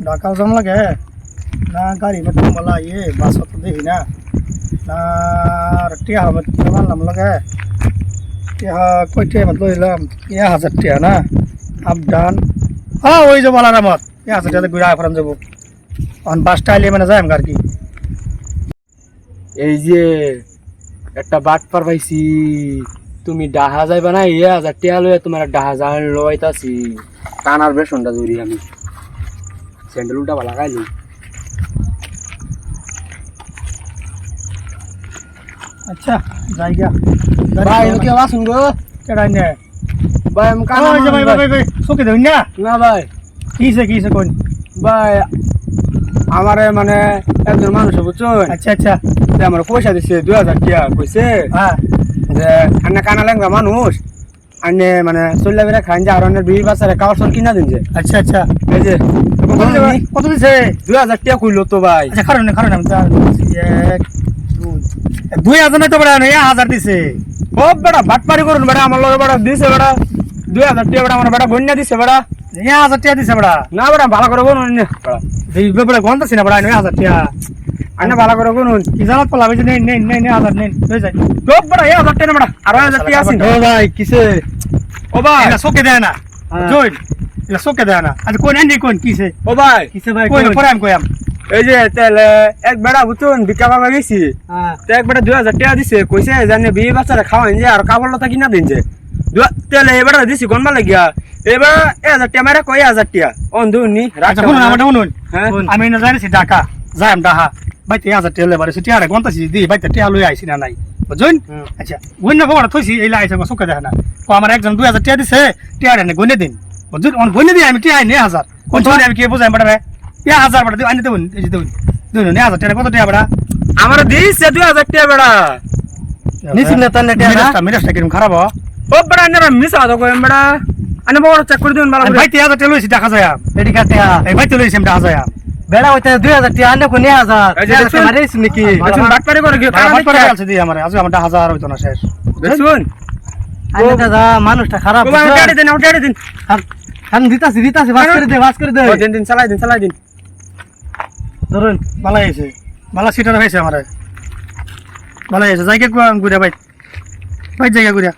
ঢাকাও যাম লাগে না গাড়ি মধ্যে বলা বাস তো দেখি না না টিয়া মারলাম লাগে টিয়া কয় টিয়া মত লইলাম 1000 টিয়া না আপ ডান ওই যে বলার মত 1000 টিয়াতে ঘুরে আফরান যাবো অন বাসটা আইলে মানে যাই আর কি। এই যে একটা বাট পার পাইছি, তুমি ডাহা যাইবা না 1000 টিয়া লয়ে তোমার ডাহা যাওয়ার লইতাছি। কানার বেসনটা ধরি আমি স্যান্ডেল উল্টা ভালো লাগাইলি। আচ্ছা জায়গা ভাই আমি কেউ আসুন গো। কেডাই নে ভাই আমি কানা ভাই ভাই ভাই সুকে দেন না না ভাই কিসে কোন ভাই আমারে মানে একজন মানুষ বুঝছেন। আচ্ছা আচ্ছা আমার পয়সা দিছে 2000 টিয়া কইছে হ্যাঁ যে আন্না কানা লেঙ্গা মানুষ আন্নে মানে চল্লা বেড়া খান যে আর অন্যের 20 বছরে কাওয়ার কিনা দিন যে। আচ্ছা আচ্ছা এই যে কত দিছে 2000 টিয়া কইলো তো ভাই। আচ্ছা কারণ আমি তো 2000 নাই তো বড় 1000 দিছে ও বেটা বাটপারি করুন বেটা আমার লগে বেটা দিছে বেটা 2000 টিয়া বেটা আমার বেটা বন্যা দিছে বেটা 1000 টাকা দিছে বড় না বেটা ভালো করে বলুন না দিবে বড় গন্তাছি না বড় 1000 টাকা আন্না ভালো করে বলুন কি জানাত পলা বেজে নেই 1000 নেই হয়ে যায় তো বেটা 1000 টাকা বেটা আর 1000 টিয়া আছে ও ভাই কিসে ও ভাই এটা সোকে দেয় না জয় এটা সোকে দেয় না আচ্ছা কোন এন্ডি কোন কিসে ও ভাই কিসে ভাই কোন পরে আমি কইম এই যে তাহলে এক বেটা বুঝুন ভিক্ষা পাবা গেছি তো এক বেটা 2000 টাকা দিছে কইছে জানে 20 বছরে খাওয়াইন যে আর কাপড় লতা কিনা দিন যে তাহলে এবারে দিছি গনবা লাগিয়া এবার 1000 টাকা মারা কয় 1000 টাকা অন দুনি আচ্ছা শুনুন আমারটা শুনুন হ্যাঁ আমি না জানিছি ঢাকা যাইম ঢাকা বাইতে 1000 টাকা লেবারে সেটি আরে গন্তাছি দি বাইতে টাকা লই আইছি না নাই বুঝুন। আচ্ছা গুণ না খবর থইছি এই লাইছে সোকে দেয় না ও আমার একজন 2000 টাকা দিছে টাকা নে গুনে দিন বুঝুন অন গুনে দি আমি টাকা নে 1000 কোন সময় আমি কি বুঝাইম বড় ভাই 1000 বড় আনি দেবুন এই যে দেবুন দেবুন 1000 টাকা কত টাকা বড় আমার দিছে 2000 টাকা বেটা নিছিন না তানে টাকা মেরাজটা কিরম খারাপ ও বেটা না মিস আদো কই বেটা আনে বড় চেক করে দিন ভালো করে ভাই 1000 টাকা লইছি টাকা যায় এডি কাটে এই ভাই তো লইছি আমি টাকা যায় বেড়া হইতে 2000 টাকা আনে কোন 1000 মারিস নাকি দেখুন বাটপারি করে কি বাটপারি আছে দি আমার আজ আমার 1000 হইতো না শেষ দেখুন আনে দাদা মানুষটা খারাপ ও আমার গাড়ি দেন আমার গাড়ি দেন আমি দিতাছি বাস করে দে দিন দিন চালাই দিন ধরুন ভালো হয়েছে ভালো সিটার হয়েছে আমার ভালো হয়েছে জায়গা ঘুরে ভাই জায়গা ঘুরে